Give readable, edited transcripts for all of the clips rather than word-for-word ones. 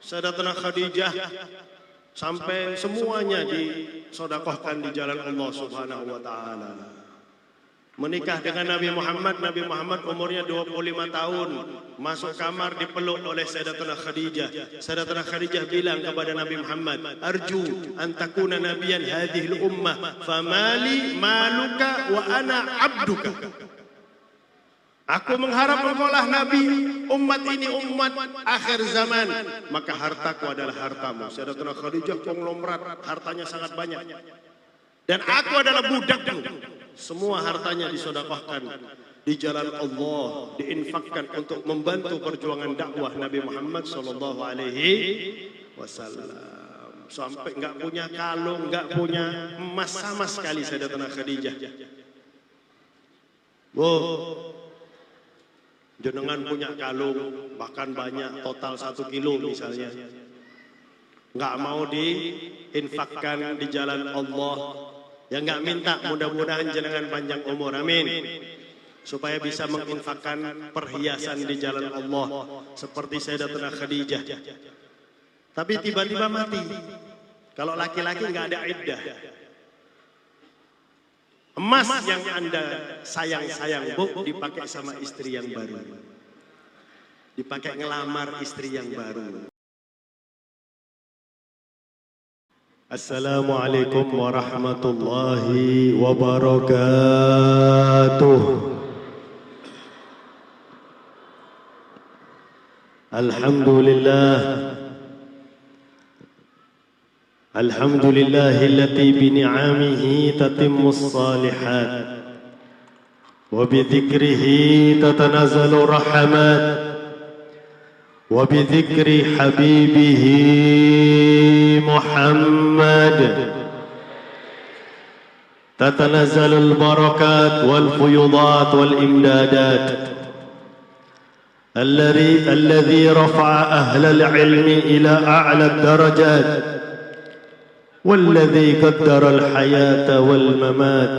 Sayyidatuna Khadijah sampai semuanya disedekahkan di jalan Allah Subhanahu wa taala. Menikah dengan Nabi Muhammad umurnya 25 tahun, masuk kamar dipeluk oleh Sayyidatuna Khadijah. Sayyidatuna Khadijah bilang kepada Nabi Muhammad, "Arju an takuna nabiyan hadhil ummah, famali maluka wa ana abduka." Aku mengharap engkaulah Nabi umat ini, umat akhir zaman, maka hartaku adalah hartamu. Sayyidatuna Khadijah konglomerat, hartanya sangat banyak. Dan aku adalah budakmu. Semua hartanya disedekahkan di jalan Allah, diinfakkan untuk membantu perjuangan dakwah Nabi Muhammad sallallahu alaihi wasallam. Sampai enggak punya kalung, enggak punya emas sama sekali Sayyidatuna Khadijah. Jenengan punya kalung, bahkan banyak, total 1 kilo misalnya. Enggak mau diinfakkan di jalan Allah. Ya enggak minta, mudah-mudahan jenengan panjang umur, amin. Supaya bisa menginfakkan perhiasan di jalan Allah seperti Sayyidatuna Khadijah. Tapi tiba-tiba mati. Kalau laki-laki enggak ada iddah. Emas yang Anda sayang-sayang, Bu, dipakai sama istri yang baru. Dipakai ngelamar istri yang baru. Assalamualaikum warahmatullahi wabarakatuh. Alhamdulillah. Alhamdulillahillati bini'amihi tatimmus salihat wa bidzikrihi tatanazzalu rahmat wa bidzikri habibihi Muhammad tatanazzalul barakat wal fuyudat wal imdadat alladhi rafa'a ahlal ilmi ila a'la darajat والذي قدر الحياة والممات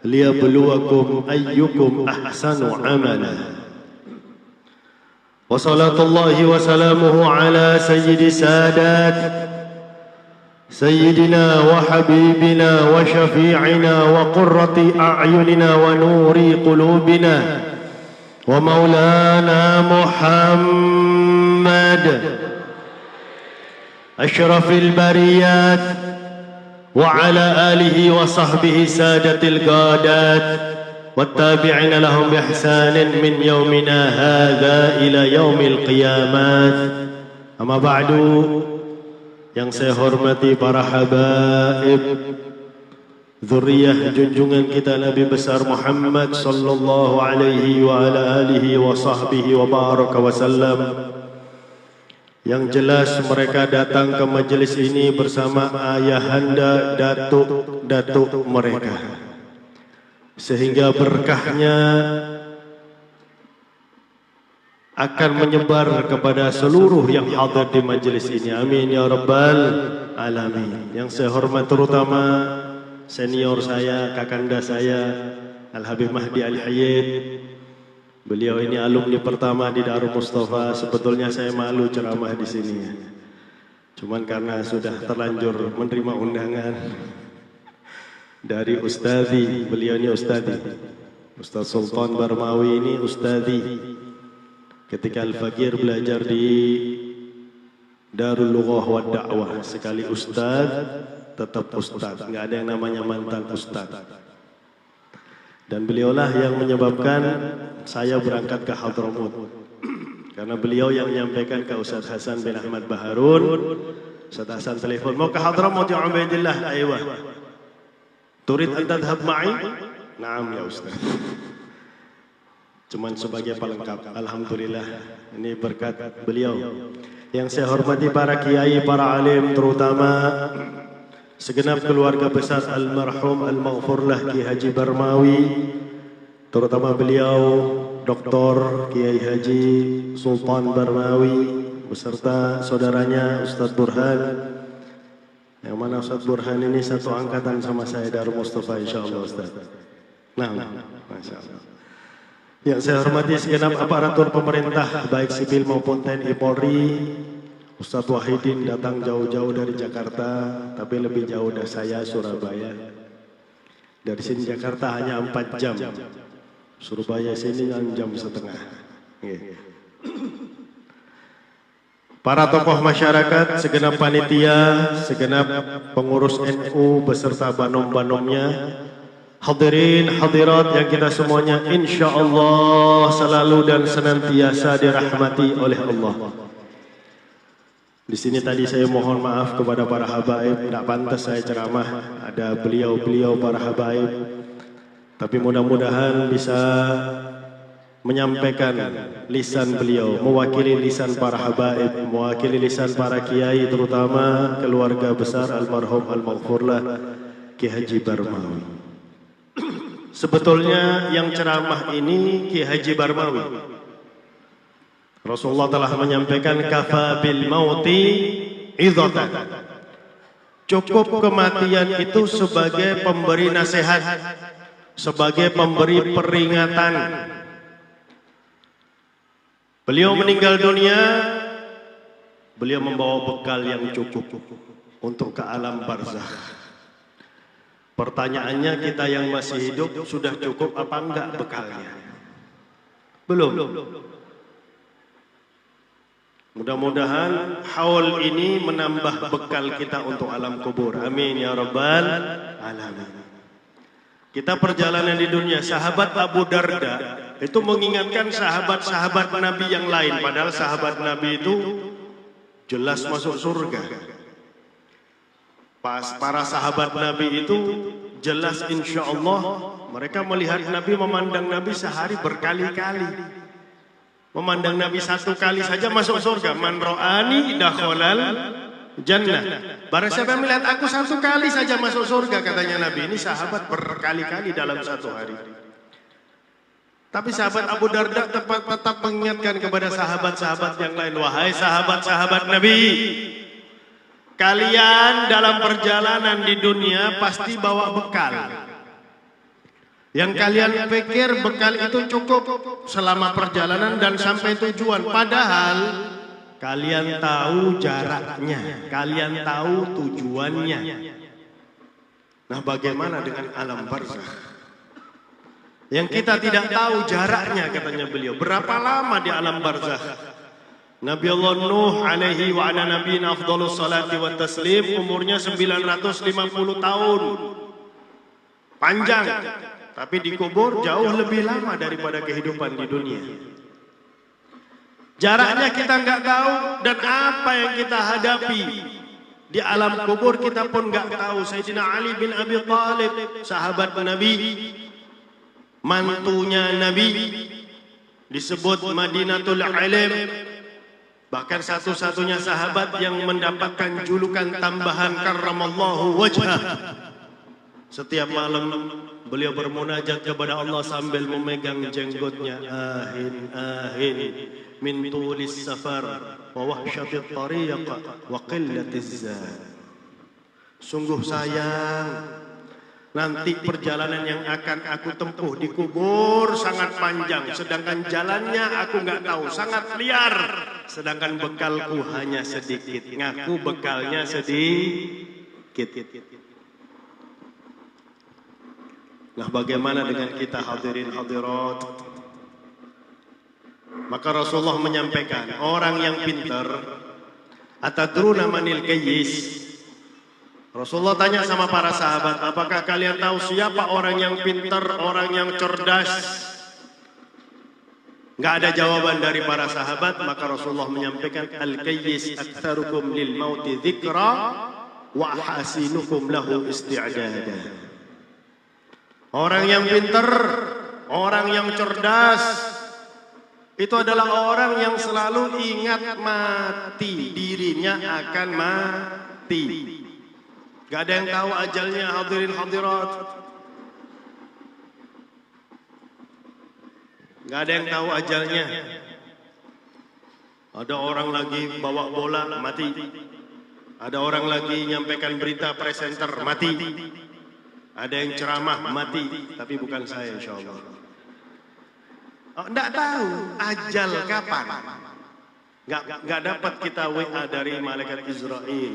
ليبلوكم أيكم أحسن عملا وصلاة الله وسلامه على سيد السادات سيدنا وحبيبنا وشفيعنا وقرة أعيننا ونور قلوبنا ومولانا محمد أشرف البريات وعلى آله وصحبه سادة القادات والتابعين لهم بإحسان من يومنا هذا إلى يوم القيامات. أما بعد, yang saya hormati para habaib, zuriyah junjungan kita Nabi besar Muhammad sallallahu alaihi wa ala alihi wa sahbihi wa baraka wasallam. Yang jelas mereka datang ke majelis ini bersama ayahanda datuk mereka, sehingga berkahnya akan menyebar kepada seluruh yang hadir di majelis ini. Amin ya rabbal alamin. Yang saya hormat terutama senior saya, kakanda saya, Al Habib Mahdi Al Hayyid. Beliau ini alumni pertama di Darul Mustafa. Sebetulnya saya malu ceramah di sini, cuman karena sudah terlanjur menerima undangan dari ustadzi. Beliau ini ustadzi, Ustaz Sultan Barmawi ini ustadzi. Ketika Al-Fakir belajar di Darul Lughah wa Da'wah, sekali ustad tetap ustad, nggak ada yang namanya mantan ustad. Dan beliaulah yang menyebabkan saya berangkat ke Hadramaut, karena beliau yang menyampaikan ke Ustaz Hasan bin Ahmad Baharun. Ustaz Hasan telepon, mau ke Hadramaut ya Ubaidillah? Aywa. Turid an tadhhab ma'i? Naam ya Ustaz. Cuman sebagai pelengkap. Alhamdulillah, ini berkat beliau. Yang saya hormati para kiai, para alim, terutama segenap keluarga besar almarhum al-maghfurlah Kiai Haji Barmawi, terutama beliau Dr. Kiai Haji Sultan Barmawi beserta saudaranya Ustadz Burhan, yang mana Ustadz Burhan ini satu angkatan sama saya Darul Mustafa insyaallah Ustaz. Nah, masyaallah. Yang saya hormati segenap aparatur pemerintah baik sipil maupun TNI Polri, Ustadz Wahidin datang jauh-jauh dari Jakarta, tapi lebih jauh dari saya, Surabaya. Dari sini Jakarta hanya 4 jam. Surabaya sini 6 jam setengah. Para tokoh masyarakat, segenap panitia, segenap pengurus NU beserta banom-banomnya, hadirin hadirat yang kita semuanya insya Allah selalu dan senantiasa dirahmati oleh Allah. Di sini tadi saya mohon maaf kepada para habaib, tidak pantas saya ceramah, ada beliau-beliau para habaib. Tapi mudah-mudahan bisa menyampaikan lisan beliau, mewakili lisan para habaib, mewakili lisan para kiai, terutama keluarga besar almarhum al-maghfurlah Ki Haji Barmawi. Sebetulnya yang ceramah ini Ki Haji Barmawi. Rasulullah telah menyampaikan kafa bil mauti idzatan. Cukup kematian itu sebagai pemberi nasihat, sebagai pemberi peringatan. Beliau meninggal dunia, beliau membawa bekal yang cukup untuk ke alam barzakh. Pertanyaannya, kita yang masih hidup sudah cukup apa enggak bekalnya? Belum. Mudah-mudahan haul ini menambah bekal kita untuk alam kubur. Amin ya rabbal alamin. Kita perjalanan di dunia, sahabat Abu Darda itu mengingatkan sahabat-sahabat Nabi yang lain, padahal sahabat Nabi itu jelas masuk surga. Para sahabat Nabi itu jelas insya Allah mereka melihat Nabi, memandang Nabi sehari berkali-kali. Memandang Nabi satu kali saja masuk surga. Man ro'ani dakhalal jannah. Barang siapa melihat aku satu kali saja masuk surga, katanya Nabi. Ini sahabat berkali-kali dalam satu hari. Tapi sahabat Abu Darda tetap mengingatkan kepada sahabat-sahabat yang lain. Wahai sahabat-sahabat Nabi, kalian dalam perjalanan di dunia pasti bawa bekal. Yang kalian pikir bekal itu cukup selama perjalanan dan sampai tujuan. Padahal kalian tahu jaraknya, kalian tahu tujuannya. Nah, bagaimana dengan alam barzakh? Yang kita tidak tahu jaraknya, katanya beliau. Berapa lama di alam barzakh? Nabi Allah Nuh alaihi wa ala nabiyina afdhalus salati wa taslim umurnya 950 tahun. Panjang. Tapi dikubur jauh lebih lama daripada kehidupan di dunia. Jaraknya kita nggak tahu, dan apa yang kita hadapi di alam kubur kita pun nggak tahu. Sayyidina Ali bin Abi Thalib, sahabat Nabi, mantunya Nabi, disebut Madinatul Alim, bahkan satu-satunya sahabat yang mendapatkan julukan tambahan karramallahu wajhah. Setiap malam beliau bermunajat kepada Allah sambil memegang jenggotnya. Ahin, ahin, min tulis safar, wa wahsyatit tariq, wa qillatiz zad. Sungguh sayang, nanti perjalanan yang akan aku tempuh di kubur sangat panjang, sedangkan jalannya aku nggak tahu, sangat liar. Sedangkan bekalku hanya sedikit, ngaku bekalnya sedikit. Nah, bagaimana dengan kita hadirin hadirat? Maka Rasulullah menyampaikan, orang yang pintar, atadruna manil kayyis? Rasulullah tanya sama para sahabat, apakah kalian tahu siapa orang yang pintar, orang yang cerdas? Nggak ada jawaban dari para sahabat, maka Rasulullah menyampaikan, al-kayyis aktsarukum lil mauti dzikra wa hasinukum lahu isti'dada. Orang yang pintar, orang yang cerdas, itu adalah orang yang selalu ingat mati, dirinya akan mati. Gak ada yang tahu ajalnya, hadirin hadirat. Gak ada yang tahu ajalnya. Ada orang lagi bawa bola, mati. Ada orang lagi nyampaikan berita, presenter, mati. Ada yang ceramah, mati. Tapi bukan saya, insya Allah. Tidak tahu ajal kapan. Nggak dapat kita WA dari malaikat Israel.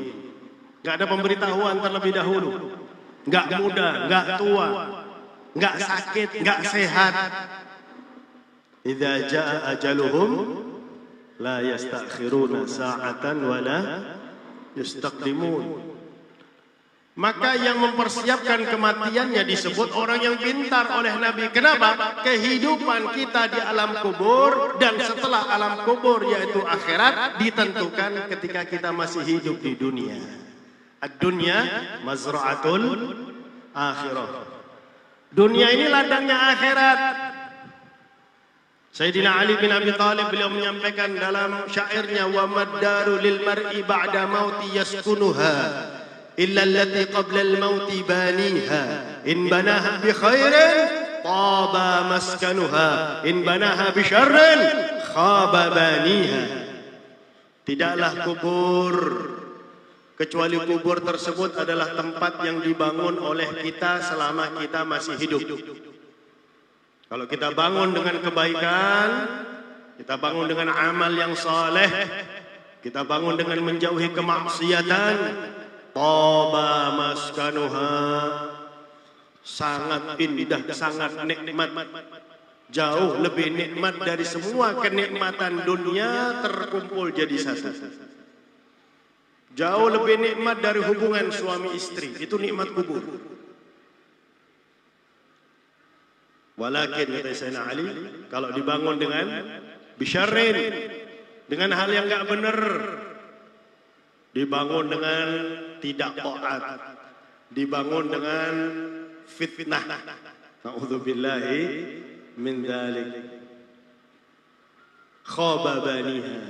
Nggak ada pemberitahuan terlebih dahulu. Nggak muda, nggak tua, nggak sakit, nggak sehat. Idza jaa ajaluhum la yastakhiruna sa'atan wa la yastaqdimun. Maka yang mempersiapkan kematiannya disebut orang yang pintar oleh Nabi. Kenapa? Kehidupan kita di alam kubur dan setelah alam kubur yaitu akhirat ditentukan ketika kita masih hidup di dunia. Ad-dunya mazra'atul akhirah. Dunia ini ladangnya akhirat. Sayyidina Ali bin Abi Thalib beliau menyampaikan dalam syairnya, wa maddaru lil mar'i ba'da mauti yaskunuha illa allati qabla al-mauti baniha in banaha bi khairin taba maskanuha in banaha bi syarrin khaba baniha. Tidaklah kubur kecuali kubur tersebut adalah tempat yang dibangun oleh kita selama kita masih hidup. Kalau kita bangun dengan kebaikan, kita bangun dengan amal yang saleh, kita bangun dengan menjauhi kemaksiatan, taba maskanuha, sangat indah, sangat nikmat, jauh lebih nikmat dari semua kenikmatan dunia terkumpul jadi satu. Jauh lebih nikmat dari hubungan suami istri, itu nikmat kubur. Walakin kata Sayyidina Ali, kalau dibangun dengan bisyarrin, dengan hal yang enggak benar, dibangun dengan tidak taat, dibangun dengan fitnah, na'udzubillahi min dzalik, khaba baniha,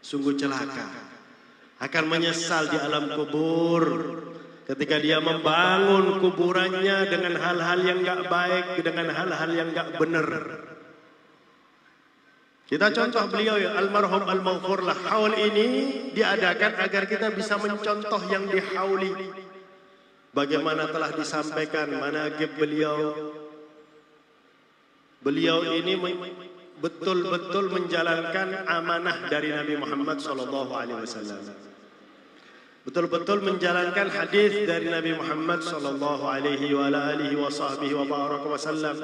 sungguh celaka, akan menyesal di alam kubur ketika dia membangun kuburannya dengan hal-hal yang enggak baik, dengan hal-hal yang enggak benar. Kita contoh beliau ya, almarhum al-maghfur lah. Haul ini diadakan agar kita bisa mencontoh yang dihauli. Bagaimana telah disampaikan manaqib beliau. Beliau ini betul-betul menjalankan amanah dari Nabi Muhammad SAW. Betul-betul menjalankan hadis dari Nabi Muhammad sallallahu alaihi wa alihi wa baraka wasallam.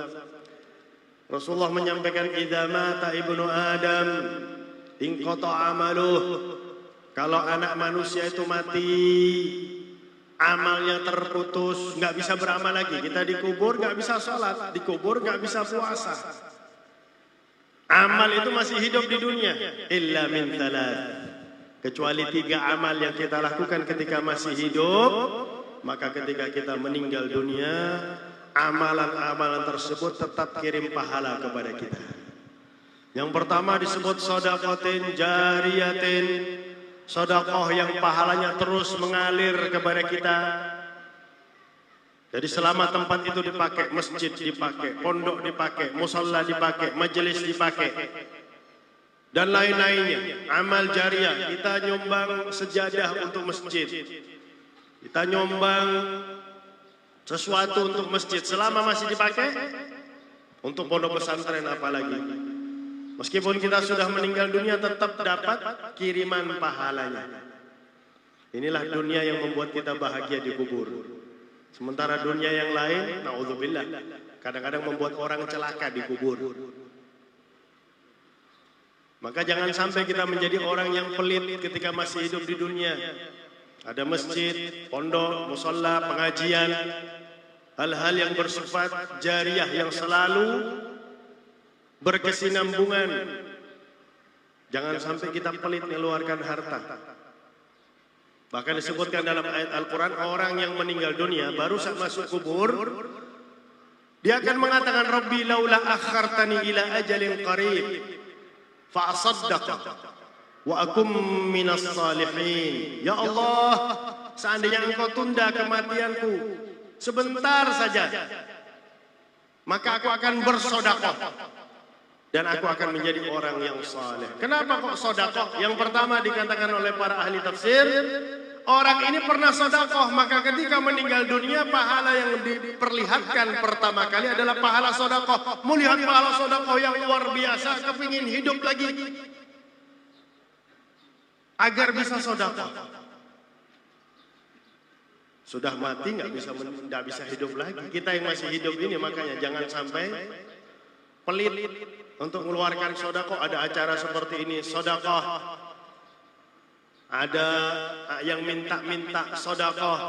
Rasulullah menyampaikan, idza mata ibnu Adam inqata amaluh. Kalau anak manusia itu mati, amalnya terputus, enggak bisa beramal lagi. Kita dikubur enggak bisa salat, dikubur enggak bisa puasa. Amal itu masih hidup di dunia, illa min thalath. Kecuali 3 amal yang kita lakukan ketika masih hidup, maka ketika kita meninggal dunia, amalan-amalan tersebut tetap kirim pahala kepada kita. Yang pertama disebut sedaqatin jariyatin, sedekah yang pahalanya terus mengalir kepada kita. Jadi selama tempat itu dipakai, masjid dipakai, pondok dipakai, musalla dipakai, majelis dipakai, dan lain-lainnya, amal jariah. Kita nyumbang sejadah untuk masjid, kita nyumbang sesuatu untuk masjid, selama masih dipakai, untuk pondok pesantren apalagi. Meskipun kita sudah meninggal dunia, tetap dapat kiriman pahalanya. Inilah dunia yang membuat kita bahagia di kubur. Sementara dunia yang lain, na'udzubillah, kadang-kadang membuat orang celaka di kubur. Maka jangan sampai kita menjadi orang yang pelit ketika masih hidup di dunia. Ada masjid, pondok, musalla, pengajian, hal-hal yang bersifat jariah yang selalu berkesinambungan. Jangan sampai kita pelit mengeluarkan harta. Bahkan disebutkan dalam ayat Al-Quran, orang yang meninggal dunia baru saat masuk kubur, dia akan mengatakan, Rabbi laula akhartani ila ajalin qarib fa'asaddaq wa akum minas salihin. Ya Allah, seandainya engkau tunda kematianku sebentar saja, maka aku akan bersedekah dan aku akan menjadi orang yang saleh. Kenapa kok sedekah? Yang pertama dikatakan oleh para ahli tafsir, orang ini pernah sedekah, maka ketika meninggal dunia pahala yang diperlihatkan pertama kali adalah pahala sedekah. Melihat pahala sedekah yang luar biasa, kepingin hidup lagi. agar bisa sedekah. Sudah mati nggak bisa hidup lagi. Kita yang masih hidup ini makanya jangan sampai pelit untuk mengeluarkan sedekah. Ada acara seperti ini sedekah. Ada yang minta sedekah.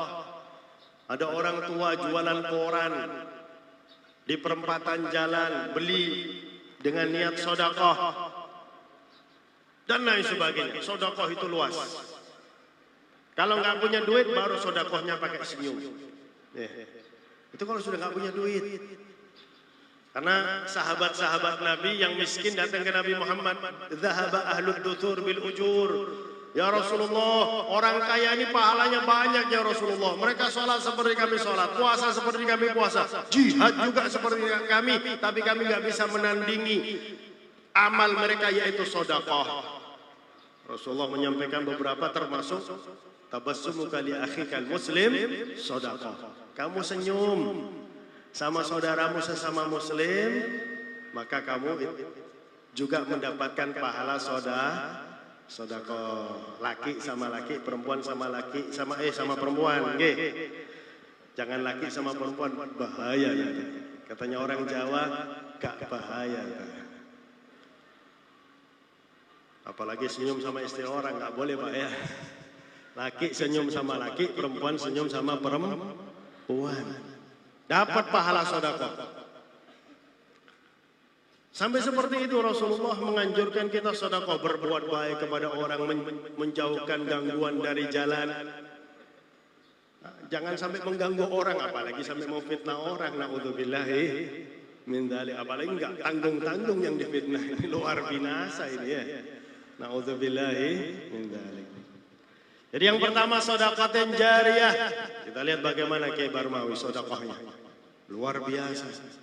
Ada orang tua jualan koran di perempatan jalan, beli dengan niat sedekah dan lain sebagainya. Sedekah itu luas. Kalau nggak punya duit, baru sedekahnya pakai senyum. Itu kalau sudah nggak punya duit. Karena sahabat-sahabat Nabi yang miskin datang ke Nabi Muhammad, "Dzahaba ahlud duthur bil ujur." Ya Rasulullah, orang kaya ini pahalanya banyak ya Rasulullah. Mereka sholat seperti kami sholat, puasa seperti kami puasa, jihad juga seperti kami, tapi kami nggak bisa menandingi amal mereka yaitu sedekah. Rasulullah menyampaikan beberapa termasuk tabassumuka li akhikal muslim sedekah. Kamu senyum sama saudaramu sesama muslim, maka kamu juga mendapatkan pahala sedekah. Laki sama laki, perempuan sama laki, sama perempuan, nggih. Jangan laki sama perempuan, bahaya ya. Katanya orang Jawa, gak bahaya. Apalagi senyum sama istri orang, gak boleh Pak ya. Laki senyum sama laki, perempuan senyum sama perempuan. Dapat pahala sedekah. Sampai seperti itu Rasulullah menganjurkan kita sedekah, berbuat baik kepada orang, menjauhkan gangguan dari jalan. Jangan sampai mengganggu orang, apalagi sampai memfitnah orang. Naudzubillahi min dzalik. Apalagi enggak tanggung-tanggung yang difitnah. Ini luar binasa ini ya. Naudzubillahi min dzalik. Jadi yang pertama sedekah jariyah. Kita lihat bagaimana Kiai Barmawi sedekahnya. Luar biasa.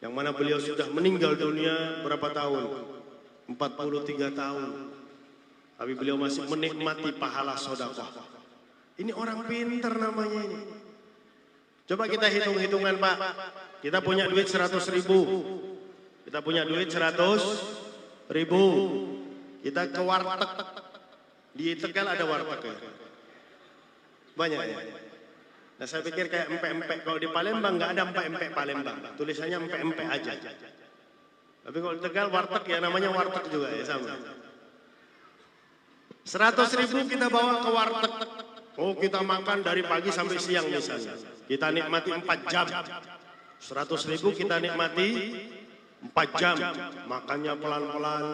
Yang mana beliau sudah meninggal dunia berapa tahun? 43 tahun. Tapi beliau masih menikmati pahala sedekah. Ini orang pintar namanya ini. Coba kita hitung-hitungan Pak. Kita punya duit 100.000. Kita punya duit 100.000. Kita ke warteg. Di Tegal ada warteg ya? Banyak ya? Nah saya pikir kayak empek-empek. Kalau di Palembang nggak ada empek-empek Palembang. Tulisannya empek-empek aja. Tapi kalau di Tegal warteg ya namanya warteg juga ya sama. 100.000 kita bawa ke warteg. Oh kita makan dari pagi sampai siang misalnya. Kita nikmati 4 jam. 100.000 kita nikmati 4 jam. Makannya pelan-pelan.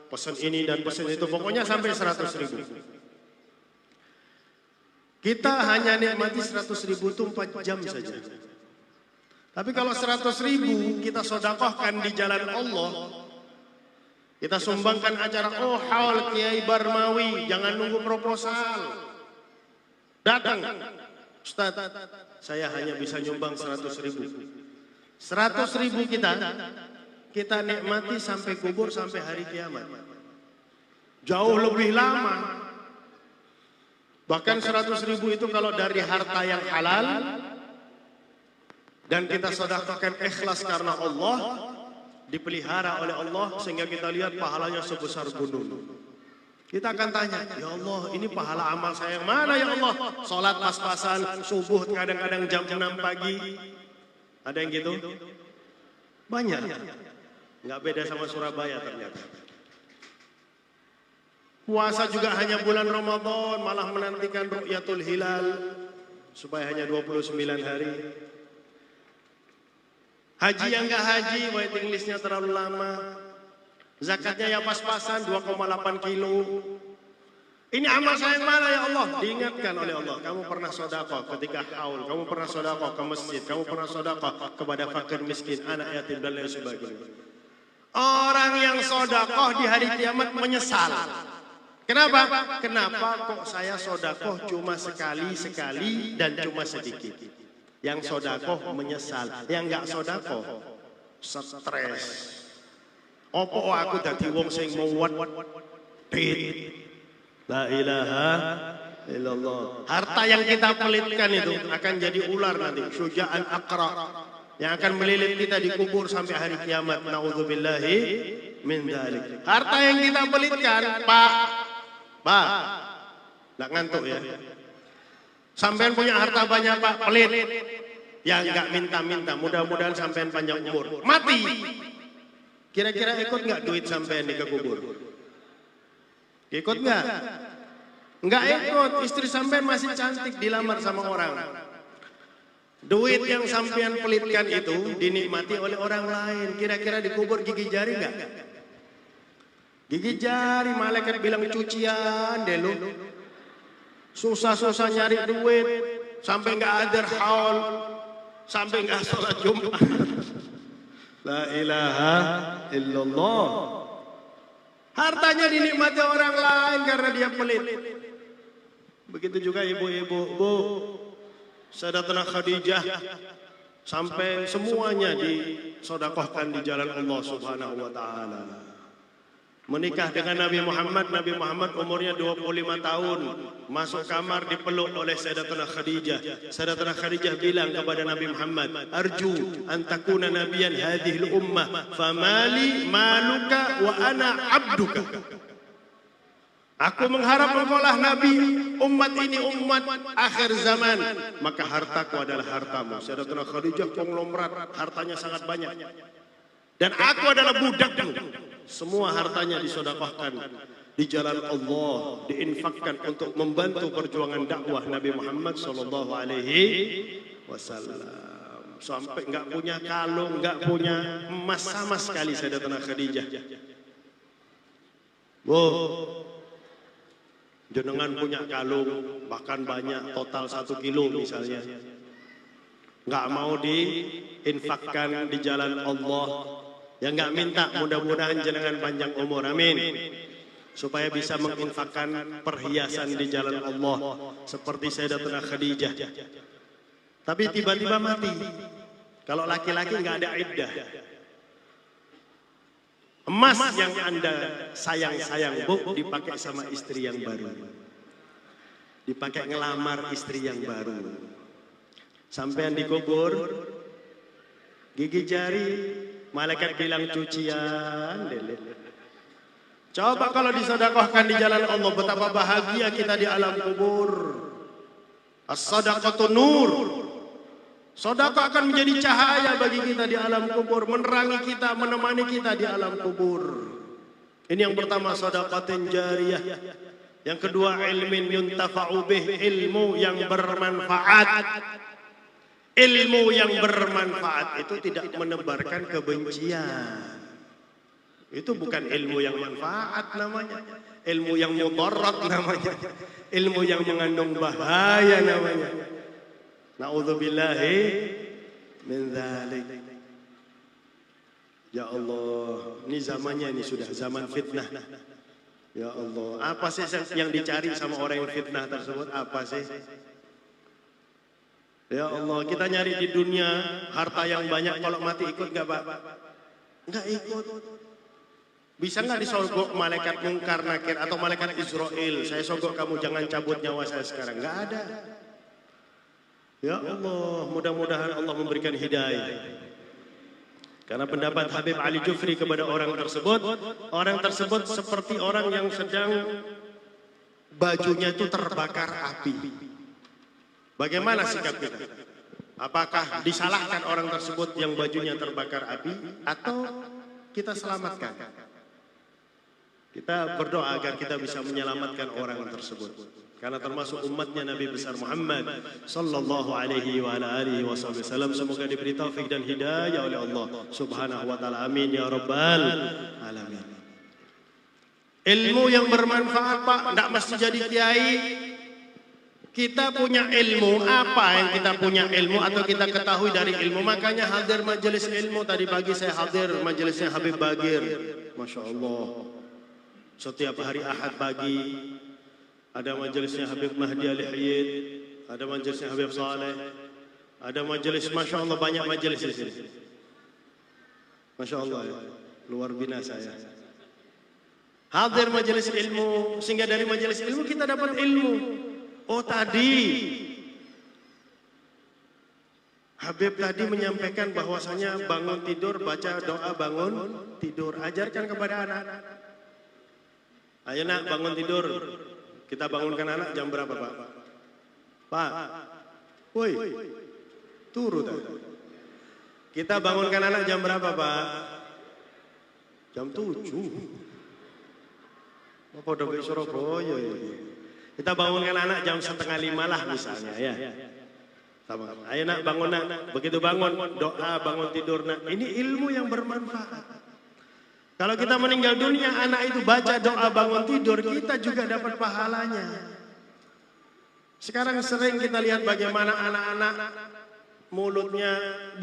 Pesan ini dan pesan itu. Pokoknya sampai 100.000. Kita hanya nikmati 100.000 itu 4 jam saja. Tapi kalau 100.000 kita sedekahkan di jalan Allah, kita sumbangkan acara haul Kiai Barmawi, jangan nunggu proposal. Datang, Ustaz, saya hanya bisa nyumbang 100.000. 100.000 kita nikmati sampai kubur, sampai hari kiamat. Jauh lebih lama. Bahkan 100.000 itu kalau dari harta yang halal dan kita sedekahkan ikhlas karena Allah, dipelihara oleh Allah sehingga kita lihat pahalanya sebesar gunung. Kita akan tanya, ya Allah ini pahala amal saya yang mana ya Allah? Sholat pas-pasan, subuh kadang-kadang jam 6 pagi. Ada yang gitu? Banyak. Nggak beda sama Surabaya ternyata. Puasa juga hanya bulan Ramadan, malah menantikan ru'yatul hilal supaya hanya 29 hari. Haji yang enggak haji, waiting listnya terlalu lama. Zakatnya ya pas-pasan 2,8 kilo. Ini amal saya yang mana ya Allah? Diingatkan oleh Allah, kamu pernah sedekah ketika haul, kamu pernah sedekah ke masjid, kamu pernah sedekah kepada fakir miskin, anak yatim dan lain sebagainya. Orang yang sedekah di hari kiamat menyesal. Kenapa? Kenapa kok saya sedekah cuma sekali-sekali dan cuma sedikit? Yang sedekah menyesal, yang enggak sedekah stres. Opo aku dadi wong sing muwet tit. La ilaha illallah. Harta yang kita pelitkan itu akan jadi ular nanti, syuja'an aqra, yang akan melilit kita di kubur sampai hari kiamat. Naudzubillahi min dzalik. Harta yang kita pelitkan, Pak, Pak, nggak ngantuk ya. Sampean punya harta banyak Pak, pelit. Ya nggak minta-minta, mudah-mudahan sampean panjang umur. Mati. Kira-kira ikut nggak duit sampean dikubur? Ikut nggak? Nggak ikut. Istri sampean masih cantik dilamar sama orang. Duit yang sampean pelitkan itu dinikmati oleh orang lain. Kira-kira dikubur gigi jari nggak? Gigi jari, malaikat bilang cucian deh lu. Susah-susah nyari duit sampai nggak ada haul, sampai nggak sholat Jumat. La ilaha illallah. Hartanya dinikmati orang lain karena dia pelit. Begitu juga ibu-ibu. Bu, Sayyidatuna Khadijah sampai semuanya disedekahkan di jalan Allah Subhanahu wa taala. Menikah dengan Nabi Muhammad umurnya 25 tahun. Masuk kamar dipeluk oleh Sayyidatuna Khadijah. Sayyidatuna Khadijah bilang kepada Nabi Muhammad, "Arju an takuna nabiyan hadhil ummah, famali maluka wa ana abduka." Aku mengharap engkaulah Nabi umat ini, umat akhir zaman, maka hartaku adalah hartamu. Sayyidatuna Khadijah konglomerat, hartanya sangat banyak. Dan aku adalah budakmu. Semua hartanya disedekahkan di jalan Allah, diinfakkan untuk membantu perjuangan dakwah Nabi Muhammad sallallahu alaihi wasallam. Sampai enggak punya kalung, enggak punya emas sama sekali Sayyidatuna Khadijah. Jenengan punya kalung bahkan banyak, total 1 kilo misalnya, enggak mau diinfakkan di jalan Allah. Ya nggak minta, mudah-mudahan jenengan panjang umur, amin. Supaya bisa menginfakkan perhiasan di jalan Allah seperti Sayyidatuna Khadijah. Tapi tiba-tiba mati. Kalau laki-laki nggak ada iddah. Emas yang Anda sayang-sayang, Bu, dipakai sama istri yang baru. Dipakai ngelamar istri yang baru. Sampean dikubur, gigi jari, malaikat bilang cucian deh. Coba kalau disedekahkan di jalan Allah, betapa bahagia kita di alam kubur. As-sadaqatu nur. Sedekah akan menjadi cahaya bagi kita di alam kubur, menerangi kita, menemani kita di alam kubur. Ini yang pertama, sedekahun jariyah. Yang kedua, ilmin yuntafa'u bih, ilmu yang bermanfaat. Ilmu yang bermanfaat itu tidak menebarkan kebencian. Itu bukan ilmu yang manfaat namanya. Ilmu yang mudarat namanya. Ilmu yang mengandung bahaya namanya. Na'udzubillahi min dzalik. Ya Allah, ini zamannya ini sudah zaman fitnah. Ya Allah, apa sih yang dicari sama orang yang fitnah tersebut? Apa sih? Ya Allah, kita nyari di dunia harta yang banyak, kalau mati ikut gak Pak? Enggak ikut. Bisa nggak disogok malaikat Munkar Nakir atau malaikat Israel? Saya sogok kamu, jangan cabut nyawa saya sekarang. Nggak ada. Ya Allah, mudah-mudahan Allah memberikan hidayah. Karena pendapat Habib Ali Jufri kepada orang tersebut seperti orang yang sedang bajunya itu terbakar api. Bagaimana sikap kita? Apakah disalahkan orang tersebut yang bajunya terbakar api atau kita selamatkan? Kita berdoa agar kita bisa menyelamatkan orang tersebut. Karena termasuk umatnya Nabi besar Muhammad sallallahu alaihi wa ala alihi wasallam. Semoga diberi taufik dan hidayah oleh Allah Subhanahu wa taala. Amin ya rabbal alamin. Ilmu yang bermanfaat Pak, enggak mesti jadi kiai. Kita punya ilmu, apa yang kita punya ilmu atau kita ketahui dari ilmu. Makanya hadir majelis ilmu, tadi pagi saya hadir majelisnya Habib Bagir. Masya Allah. Setiap hari Ahad pagi ada majelisnya Habib Mahdi Al-Hiyid, ada majelisnya Habib Saleh, ada majelis, Masya Allah, banyak majelis di sini. Masya Allah, ya. Luar binasa ya. Hadir majelis ilmu, sehingga dari majelis ilmu kita dapat ilmu. Oh tadi Habib tadi menyampaikan bahwasanya bangun tidur baca doa bangun tidur. Ajarkan kepada anak. Ayo nak bangun tidur, Kita bangunkan anak jam berapa, Pak? Pak, woi, turun. Kita bangunkan anak jam berapa, Pak? Jam 7. Apa udah ke Surabaya ya? Kita bangunkan anak jam 4:30 lah misalnya ya. Ayo nak bangun nak. Begitu bangun, doa, bangun tidur nak. Ini ilmu yang bermanfaat. Kalau kita meninggal dunia, anak itu baca doa bangun tidur, kita juga dapat pahalanya. Sekarang sering kita lihat bagaimana anak-anak mulutnya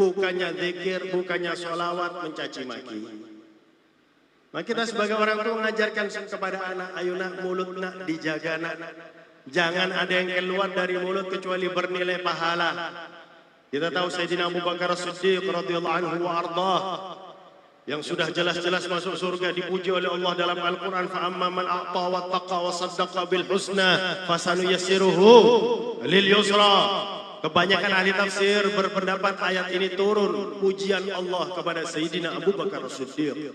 bukannya zikir, bukannya sholawat, mencaci maki. Maka kita sebagai orang tua mengajarkan kepada anak, ayo nak, mulut nak dijaga nak. Jangan ada yang keluar dari mulut kecuali bernilai pahala. Kita tahu Sayyidina Abu Bakar As-Siddiq radhiyallahu anhu wa ardhah yang sudah jelas-jelas masuk surga, dipuji oleh Allah dalam Al-Quran, فَأَمَّا مَنْ أَعْطَى وَاتَّقَى وَصَدَّقَ بِالْحُسْنَى فَسَنُيَسِّرُهُ لِلْيُسْرَى. Kebanyakan ahli tafsir berpendapat ayat ini turun pujian Allah kepada Sayyidina Abu Bakar As-Siddiq.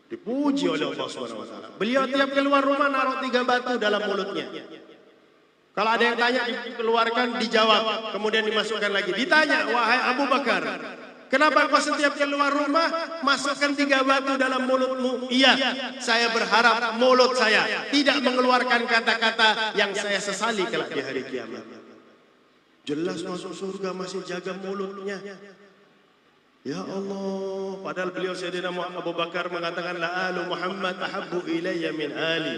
Dipuji oleh Allah SWT. Beliau tiap keluar rumah naruh 3 batu dalam mulutnya. Kalau ada yang tanya dikeluarkan, dijawab, kemudian dimasukkan lagi. Ditanya, wahai Abu Bakar, kenapa kau setiap keluar rumah masukkan 3 batu dalam mulutmu? Iya, saya berharap mulut saya tidak mengeluarkan kata-kata yang saya sesali kelak di hari kiamat. Jelas masuk surga masih jaga mulutnya. Ya Allah, padahal beliau Sayyidina Abu Bakar mengatakan, la alu Muhammad ahabbu ilayya min ali.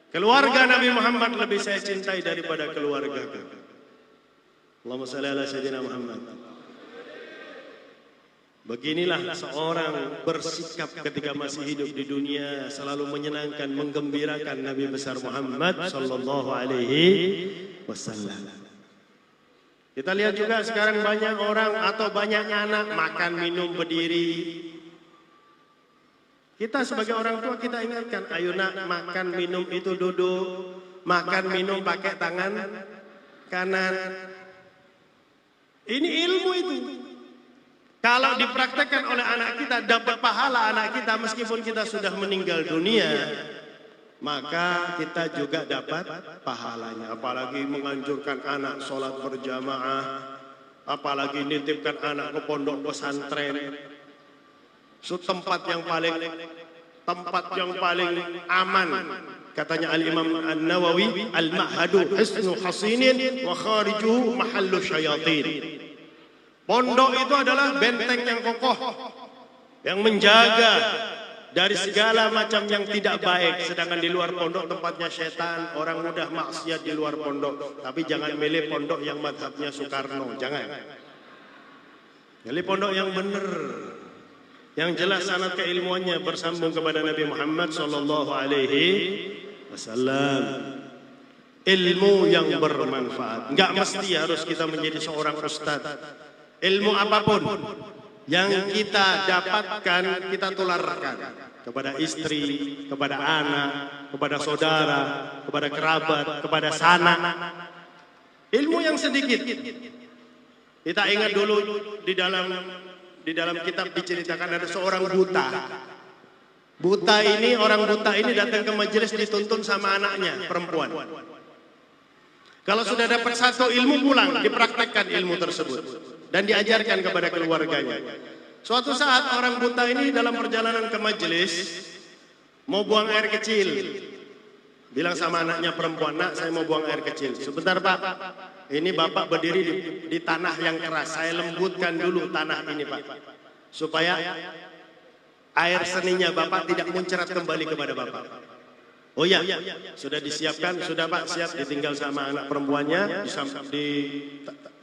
Keluarga Nabi Muhammad lebih saya cintai daripada keluarga. Allahumma shalli ala Sayyidina Muhammad. Beginilah seorang bersikap ketika masih hidup di dunia, selalu menyenangkan, menggembirakan Nabi besar Muhammad sallallahu alaihi wasallam. Kita lihat juga sekarang banyak orang atau banyak anak makan minum berdiri. Kita sebagai orang tua kita ingatkan, ayo nak, makan minum itu duduk, makan minum pakai tangan kanan. Ini ilmu itu. Kalau dipraktekkan oleh anak kita, dapat pahala anak kita meskipun kita sudah meninggal dunia, maka kita juga dapat pahalanya. Apalagi menganjurkan anak sholat berjamaah, apalagi nitipkan anak ke pondok pesantren. Tempat yang paling aman, katanya Al-Imam An-Nawawi, al-ma'hadu hisnu hasinin wa kharijuhu mahallu syayatin. Pondok itu adalah benteng yang kokoh yang menjaga dari segala macam yang tidak baik. Sedangkan di luar pondok tempatnya setan, orang mudah maksiat di luar pondok. Tapi jangan milih pondok yang madhabnya Soekarno, jangan. Pilih pondok yang benar, yang jelas sanad keilmuannya bersambung kepada Nabi Muhammad sallallahu alaihi wasallam. Ilmu yang bermanfaat. Enggak mesti harus kita menjadi seorang ustaz. Ilmu apapun yang kita dapatkan, kita tularkan kepada istri, kepada anak, kepada saudara, kepada kerabat, kepada sanak. Ilmu yang sedikit. Kita ingat dulu di dalam kitab diceritakan ada seorang buta. Orang buta ini datang ke majelis dituntun sama anaknya perempuan. Kalau sudah dapat satu ilmu pulang, dipraktekkan ilmu tersebut dan diajarkan kepada keluarganya. Suatu saat orang buta ini dalam perjalanan ke majelis mau buang air kecil. Bilang sama anaknya perempuan, nak, saya mau buang air kecil. Sebentar Pak, ini Bapak berdiri di tanah yang keras. Saya lembutkan dulu tanah ini Pak, supaya air seninya Bapak tidak muncrat kembali kepada Bapak. Oh ya, sudah disiapkan, sudah Pak, siap. Ditinggal sama anak perempuannya,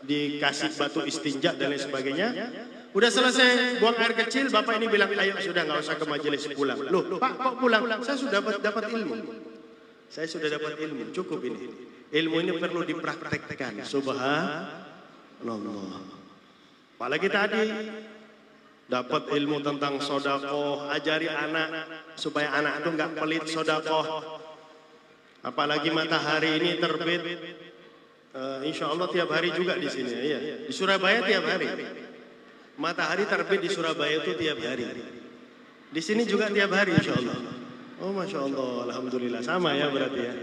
dikasih batu istinja dan lain sebagainya. Udah selesai buang air kecil, Bapak ini bilang, ayo sudah nggak usah ke majelis, pulang. Loh Pak, kok pulang? Saya sudah dapat ilmu. Saya sudah dapat ilmu, cukup ini. Ilmu ini perlu dipraktekkan. Subhanallah. Apalagi tadi dapat ilmu tentang sedekah, ajari anak supaya anak itu nggak pelit sedekah. Apalagi matahari ini terbit, insya Allah tiap hari juga di sini. Ya. Di Surabaya tiap hari. Matahari terbit di Surabaya itu tiap hari. Di sini juga tiap hari insya Allah. Oh Masya Allah, Alhamdulillah, sama ya berarti ya.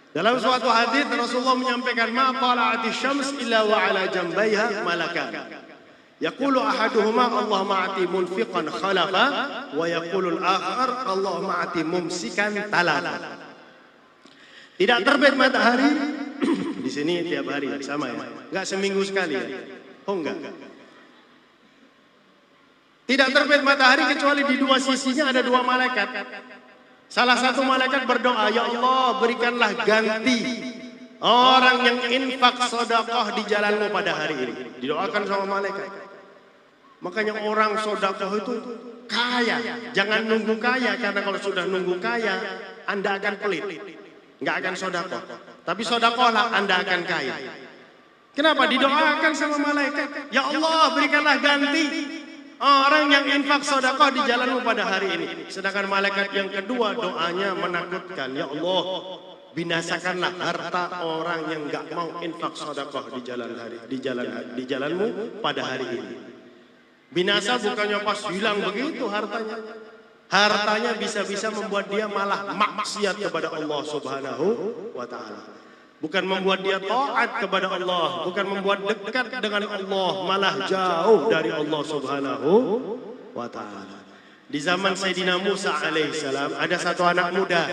Dalam suatu hadis Rasulullah menyampaikan, "Ma tala'ati syams illa wa 'ala jambaiha malakan. Yaqulu ahaduhuma Allahumma ati munfiqan khalafa wa yaqulu al-akhar Allahumma ati mumsikan talala." Tidak terbit matahari di sini tiap hari sama ya. Enggak seminggu sekali ya. Oh enggak. Tidak terbit matahari kecuali di dua sisinya ada dua malaikat. Salah satu malaikat berdoa, "Ya Allah, berikanlah ganti orang yang infak sedekah di jalanmu pada hari ini." Didoakan sama malaikat. Makanya orang sedekah itu kaya. Jangan nunggu kaya, karena kalau sudah nunggu kaya, Anda akan pelit. Nggak akan sedekah. Tapi sedekahlah, Anda akan kaya. Kenapa? Didoakan sama malaikat. "Ya Allah, berikanlah ganti orang yang infak sedekah di jalanmu pada hari ini." Sedangkan malaikat yang kedua doanya menakutkan, "Ya Allah, binasakanlah harta orang yang enggak mau infak sedekah di jalanmu pada hari ini." Binasa bukannya pas hilang begitu hartanya. Hartanya bisa-bisa membuat dia malah maksiat kepada Allah Subhanahu wa taala. Bukan membuat dia taat kepada Allah, bukan membuat dekat dengan Allah, malah jauh dari Allah Subhanahu wa taala. Di zaman Sayyidina Musa alaihissalam ada satu anak muda.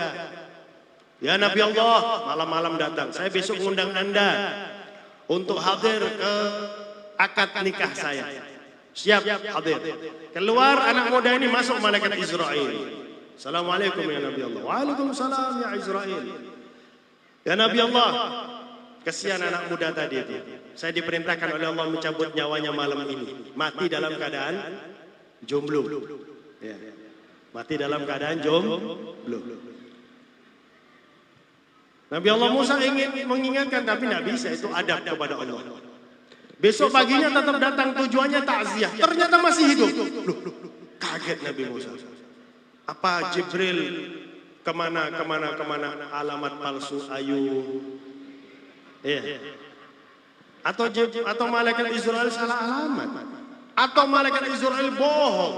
"Ya Nabi Allah, malam-malam datang. Saya besok ngundang Anda untuk hadir ke akad nikah saya." Siap, hadir. Keluar anak muda ini, masuk malaikat Israel. "Assalamualaikum ya Nabi Allah." "Waalaikumsalam ya Israel." "Ya Nabi Allah, kesian anak muda tadi itu. Saya diperintahkan oleh Allah mencabut nyawanya malam ini. Mati dalam keadaan jomblo." Ya. Mati dalam keadaan jomblo. Nabi Allah Musa ingin mengingatkan, tapi tidak bisa, itu adab kepada Allah. Besok paginya tetap datang, tujuannya takziah. Ternyata masih hidup. Loh, kaget Nabi Musa. Apa Jibril kemana alamat palsu ayu? Iya. Atau malaikat Israel salah alamat? Atau malaikat Israel bohong?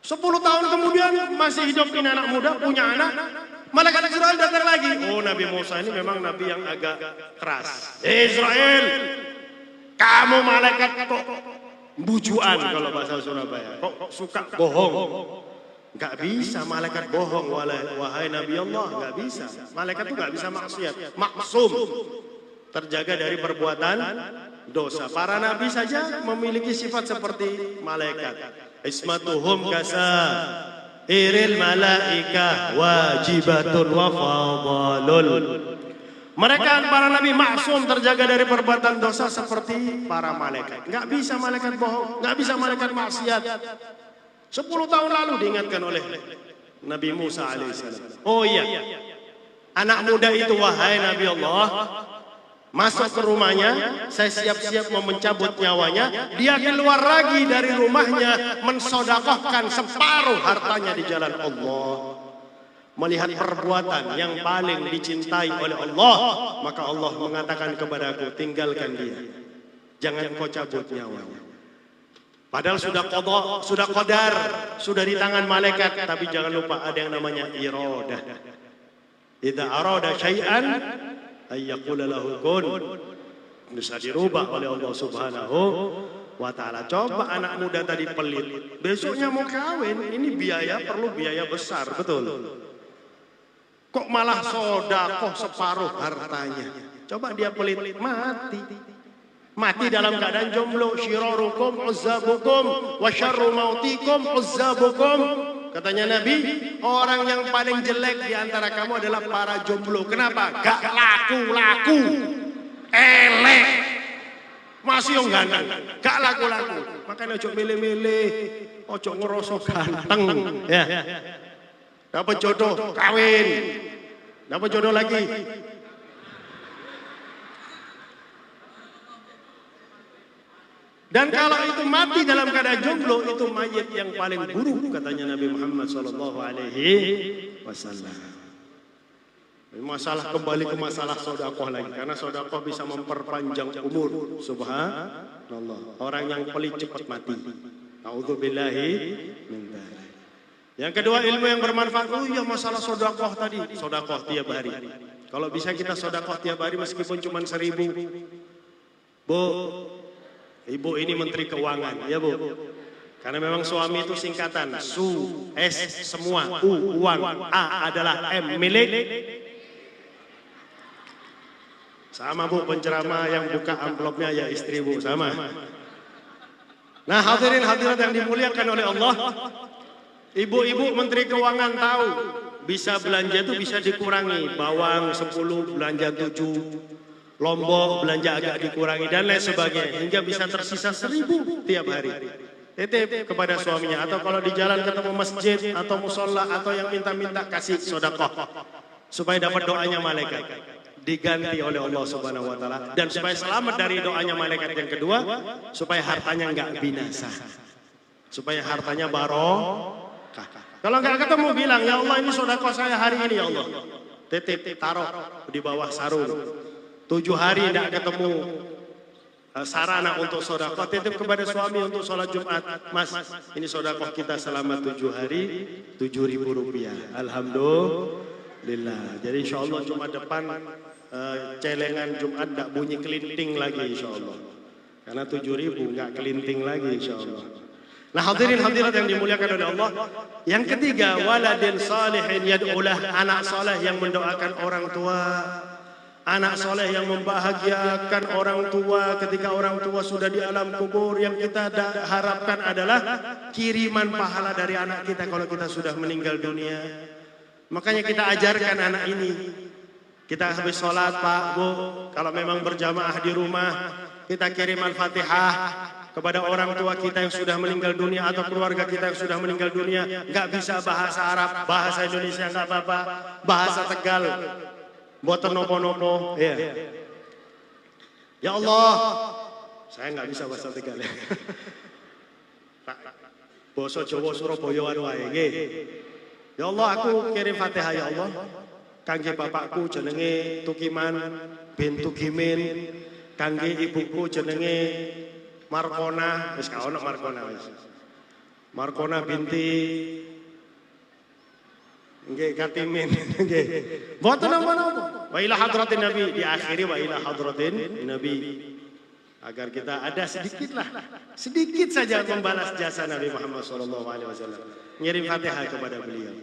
10 tahun kemudian masih hidup ini anak muda, punya anak. Malaikat Israel datang lagi. Oh, Nabi Musa ini memang nabi yang agak keras. Israel, kamu malaikat kok bujuan kalau bahasa Surabaya. Kok suka bohong? Gak bisa malaikat bohong, wahai Nabi Allah, gak bisa. Malaikat itu gak bisa maksiat, maksum, terjaga dari perbuatan dosa. Para nabi saja memiliki sifat seperti malaikat. Ismatuhum kasa iril malaika wajibatun wa fadalul. Mereka para nabi maksum, terjaga dari perbuatan dosa seperti para malaikat. Gak bisa malaikat bohong, gak bisa malaikat maksiat. 10 tahun lalu diingatkan oleh Nabi Musa alaihissalam. Oh iya, anak muda itu, wahai Nabi Allah, masuk ke rumahnya, saya siap-siap mau mencabut nyawanya. Dia keluar lagi dari rumahnya, mensodakohkan separuh hartanya di jalan Allah. Melihat perbuatan yang paling dicintai oleh Allah, maka Allah mengatakan kepadaku, tinggalkan dia, jangan kau cabut nyawanya. Padahal sudah qada, sudah qadar, sudah di tangan malaikat. Tapi jangan lupa ada yang namanya iradah. Idza arada syai'an ay yaqula lahu kun, bisa dirubah oleh Allah Subhanahu wa taala. Coba anak muda tadi pelit, besoknya mau kawin, ini biaya, perlu biaya besar, betul. Kok malah sedekah separuh hartanya? Coba dia pelit, mati dalam keadaan jomblo. Syirarukum uzzabukum wa syarru mautikum uzzabukum. Katanya Nabi, orang yang paling jelek di antara kamu adalah para jomblo. Kenapa? Gak laku-laku, elek, masih yang ganteng, gak laku-laku. Makanya ojo milih-milih, ojo ngerasa ganteng, ya. Dapat jodoh, kawin. Dapat jodoh lagi. Dan kalau itu mati dalam keadaan jomblo, itu mayit yang paling buruk, katanya Nabi Muhammad SAW. Masalah, kembali ke masalah sedekah lagi, karena sedekah bisa memperpanjang umur. Subhanallah. Orang yang pelit cepat mati. A'udzubillahi min dzalik. Yang kedua, ilmu yang bermanfaat. Oh iya, masalah sedekah tadi, sedekah tiap hari. Kalau bisa kita sedekah tiap hari meskipun cuma 1.000. Bu, ibu ini Menteri Keuangan, ya Bu. Karena memang suami itu singkatan, su, s, semua, u, uang, a adalah m, milik. Sama Bu, penceramah yang buka amplopnya ya istri Bu, sama. Nah hadirin hadirat yang dimuliakan oleh Allah, ibu-ibu Menteri Keuangan tahu, bisa belanja itu bisa dikurangi, bawang 10, belanja 7. Lombok belanja agak dikurangi dan lain sebagainya hingga bisa tersisa 1.000 tiap hari. Titip kepada suaminya atau kalau di jalan ketemu masjid atau musola atau yang minta-minta kasih sedekah supaya dapat doanya malaikat diganti oleh Allah Subhanahu wa taala dan supaya selamat dari doanya malaikat yang kedua supaya hartanya enggak binasa. Supaya hartanya barokah. Kalau enggak ketemu bilang ya Allah ini sedekah saya hari ini ya Allah. Titip taruh di bawah sarung. 7 hari tidak ketemu sarana untuk sedekah, titip kepada suami untuk sholat Jumat. Mas, ini sedekah kita selama 7 hari, 7.000 rupiah. Alhamdulillah. Jadi insya Allah Jumat depan celengan Jumat tidak bunyi kelinting lagi insya Allah. Karena 7.000 nggak kelinting lagi insya Allah. Nah hadirin hadirat yang dimuliakan oleh Allah. Yang ketiga, waladin salihin yad'ulah, anak saleh yang mendoakan orang tua. Anak soleh yang membahagiakan orang tua ketika orang tua sudah di alam kubur. Yang kita harapkan adalah kiriman pahala dari anak kita kalau kita sudah meninggal dunia. Makanya kita ajarkan anak ini. Kita habis sholat Pak, Bu, kalau memang berjamaah di rumah, kita kirim Al-Fatihah kepada orang tua kita yang sudah meninggal dunia atau keluarga kita yang sudah meninggal dunia. Gak bisa bahasa Arab, bahasa Indonesia gak apa-apa, bahasa Tegal. Buat nopo-nopo, ya. Ya Allah, saya nggak bisa bahasa Tegal. Basa Jawa Surabaya wae nggih. Ya Allah, aku kirim Fatihah ya Allah. Kangge bapakku jenenge Tukiman bin Tugimin, kangge ibuku jenenge Markona, wis gak ono Markona wis. Markona binti nggih Katimin nggih. Mboten napa-napa. Wa ila hadratin Nabi, diakhiri wa ila hadratin Nabi. Agar kita ada sedikit saja membalas jasa Nabi Muhammad SAW. Ngirim Fatihah kepada beliau.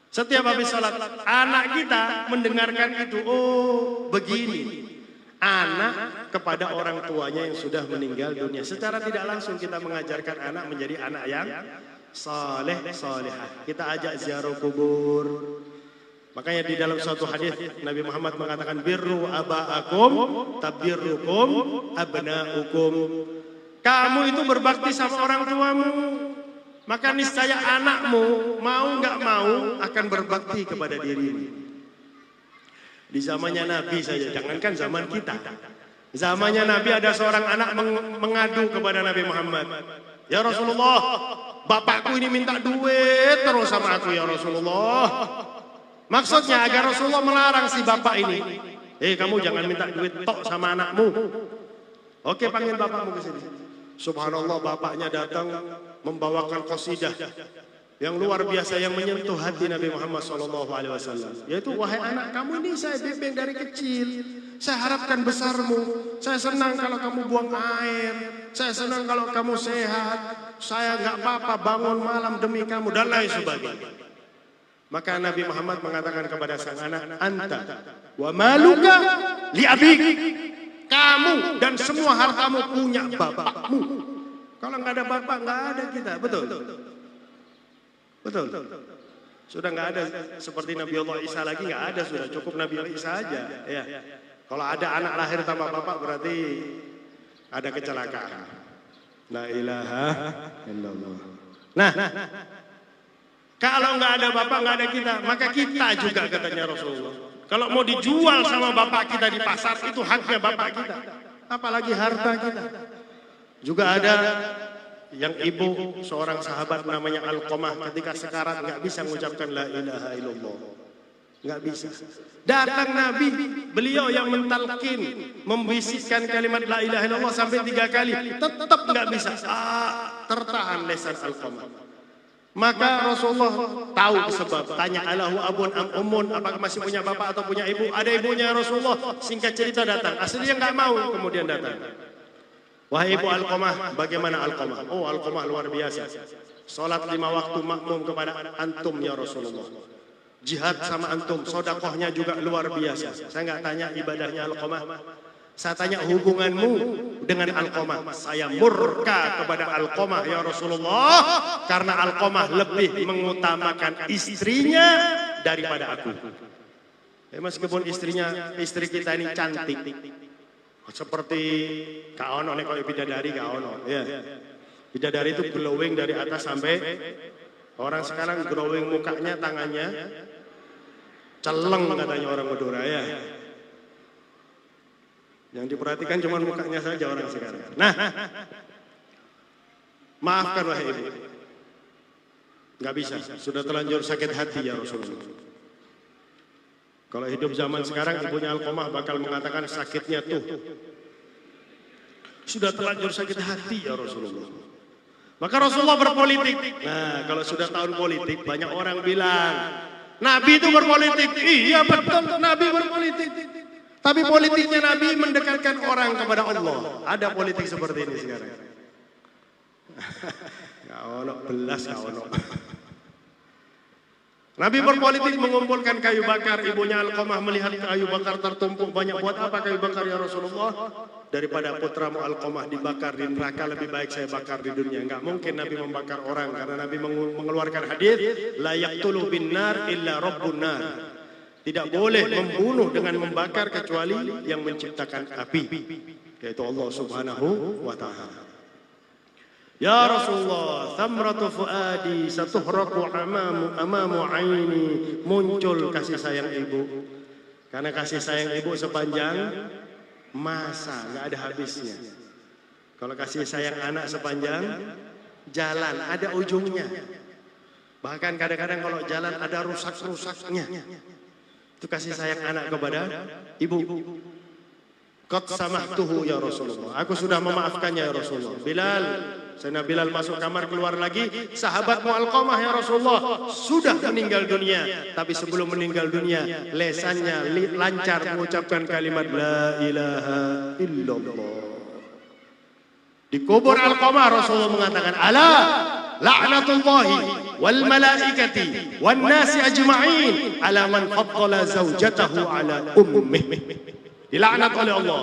Setiap habis salat, anak kita mendengarkan itu, oh begini. Anak kepada orang tuanya yang sudah meninggal dunia. Secara tidak langsung kita mengajarkan anak menjadi anak yang saleh, salihah. Kita ajak ziarah kubur. Makanya di dalam suatu hadis Nabi Muhammad mengatakan birru abaakum tabirrukum abnaukum. Kamu itu berbakti sama orang tuamu, maka niscaya anakmu mau nggak mau akan berbakti kepada dirimu. Di zamannya Nabi saja, jangankan zaman kita. Zamannya Nabi ada seorang anak mengadu kepada Nabi Muhammad. Ya Rasulullah, bapakku ini minta duit terus sama aku ya Rasulullah. Maksudnya agar Rasulullah melarang si bapak ini. Kamu jangan minta duit tok sama anakmu. Oke, panggil bapakmu ke sini. Subhanallah, bapaknya datang membawakan qasidah yang luar biasa yang menyentuh hati Nabi Muhammad SAW. Yaitu, wahai anak, kamu ini saya bimbing dari kecil. Saya harapkan besarmu. Saya senang kalau kamu buang air. Saya senang kalau kamu sehat. Saya nggak apa-apa bangun malam demi kamu dan lain sebagainya. Maka Nabi Muhammad mengatakan kepada sang anak, anta wa maluka li abik. Kamu dan semua hartamu punya bapakmu. Kalau nggak ada bapak nggak ada kita, betul? Betul. Sudah nggak ada seperti Nabi Allah Isa lagi, nggak ada, sudah cukup Nabi Allah Isa aja. Ya. Kalau ada anak lahir tanpa bapak berarti ada kecelakaan. La ilaha illallah. Nah, kalau nggak ada bapak nggak ada kita, maka kita juga katanya Rasulullah. Kalau mau dijual sama bapak kita di pasar itu haknya bapak kita. Apalagi harta kita. Juga ada yang ibu seorang sahabat namanya Alqamah ketika sekarat nggak bisa mengucapkan la ilaha illallah, nggak bisa. Datang Nabi, beliau yang mentalkin, membisikkan kalimat la ilaha illallah sampai 3 kali, tetap nggak bisa. Tertahan lisan Alqamah. Maka Rasulullah tahu sebab, tanya alahu abun am ummun, apakah masih punya bapak atau punya ibu? Ada ibunya Rasulullah. Singkat cerita datang. Aslinya nggak mau, kemudian datang. Wahai ibu Alqamah, bagaimana Alqamah? Oh, Alqamah luar biasa. Salat 5 waktu makmum kepada antum ya Rasulullah. Jihad sama antum, sodakohnya juga luar biasa. Saya nggak tanya ibadahnya Alqamah. Saya tanya hubunganmu dengan Alqamah. Saya murka kepada Alqamah ya Rasulullah, karena Alqamah lebih mengutamakan istrinya daripada aku. Meskipun istri kita ini cantik, seperti Kak Ono nih, kalau bidadari Kak Ono, ya. Bidadari itu glowing dari atas sampai, orang sekarang glowing mukanya, tangannya celeng katanya orang Madura ya. Yang diperhatikan cuma mukanya saja orang sekarang. Nah, maafkan wahai ibu, nggak bisa, sudah terlanjur sakit hati ya Rasulullah. Kalau hidup zaman sekarang, ibunya Alqamah bakal mengatakan sakitnya tuh, sudah terlanjur sakit hati ya Rasulullah. Maka Rasulullah berpolitik. Nah, kalau sudah tahun politik, banyak orang bilang Nabi itu berpolitik. Iya betul, Nabi berpolitik. Tapi politiknya Nabi mendekatkan orang kepada Allah. Ada politik seperti ini sekarang. Gak ono belas, gak ono. Nabi berpolitik mengumpulkan kayu bakar. Ibunya Alqamah melihat kayu bakar tertumpuk banyak. Buat apa kayu bakar ya Rasulullah? Daripada putramu Alqamah dibakar di neraka, lebih baik saya bakar di dunia. Enggak mungkin Nabi membakar orang, karena Nabi mengeluarkan hadis la yaqtulu bin nar illa rabbun nar. Tidak boleh membunuh dengan membakar kecuali yang menciptakan api, yaitu Allah Subhanahu wa ta'ala. Ya Rasulullah, thamratu fuadi satuhraku amamu aini. Muncul kasih sayang ibu, karena kasih sayang ibu sepanjang masa, nggak ada habisnya. Kalau kasih sayang anak sepanjang jalan, ada ujungnya. Bahkan kadang-kadang kalau jalan ada rusak-rusaknya. Itu kasih sayang anak kepada ibu. Qad samahtuhu ya Rasulullah, aku sudah memaafkannya ya Rasulullah. Bilal, Sayyidina Bilal masuk kamar, keluar lagi, sahabatmu Alqamah ya Rasulullah sudah meninggal dunia. Tapi sebelum meninggal dunia, lesannya lancar mengucapkan kalimat la ilaha illallah. Dikubur Alqamah, Rasulullah mengatakan, ala la'natullahi wal malaikati wan nasi ajma'in ala man faddala zawjatahu ala ummih. Dilaknat oleh Allah,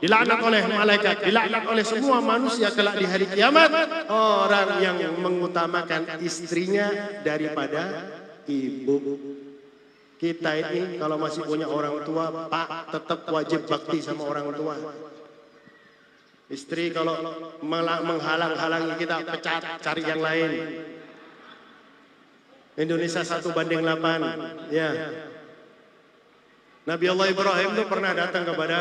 dilaknat oleh malaikat, dilaknat oleh semua manusia kelak di hari kiamat, orang yang mengutamakan istrinya daripada ibu. Kita ini kalau masih punya orang tua, Pak, tetap wajib bakti sama orang tua. Istri kalau menghalang-halangi kita, pecat, cari yang lain. Indonesia 1:8, ya. Nabi Allah Ibrahim itu pernah datang kepada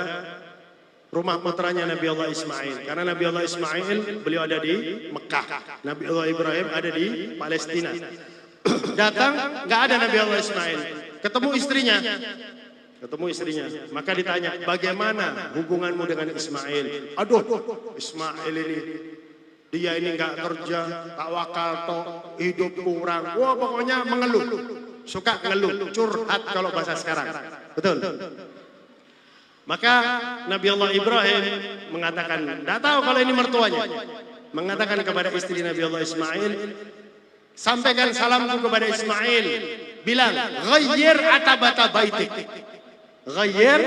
rumah putranya Nabi Allah Ismail. Karena Nabi Allah Ismail, beliau ada di Mekah. Nabi Allah Ibrahim ada di Palestina. Datang, nggak ada Nabi Allah Ismail. Ketemu istrinya. Maka ditanya, bagaimana hubunganmu dengan Ismail? Aduh, Ismail ini, dia ini nggak kerja, tak wakal toh, hidup kurang. Wah, pokoknya mengeluh. Suka ngeluh, curhat kalau bahasa sekarang. Betul. Maka Nabi Allah Ibrahim mengatakan, tidak tahu kalau ini mertuanya, mengatakan kepada istri Nabi Allah Ismail, sampaikan salamku kepada Ismail, bilang, ghayyir atabata baitik. Ghayyir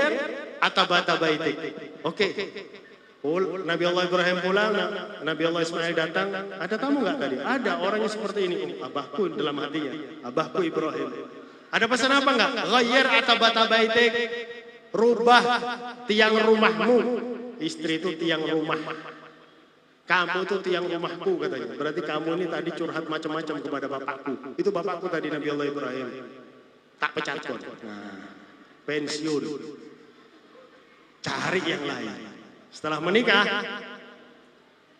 atabata baitik. Oke. Nabi Allah Ibrahim pulang, Nabi Allah Ismail datang, ada tamu nggak tadi? Ada, orangnya seperti ini. Abahku dalam hatinya, abahku Ibrahim. Ada pesan apa enggak? Ghayyir atabata baitik. Rubah tiang rumahmu. Istri itu tiang rumah. Kamu itu tiang rumahku katanya. Berarti kamu ini tadi curhat macam-macam kepada bapakku. Itu bapakku tadi Nabi Allah Ibrahim. Tak pecat kon. Nah, pensiun. Cari yang lain. Setelah menikah,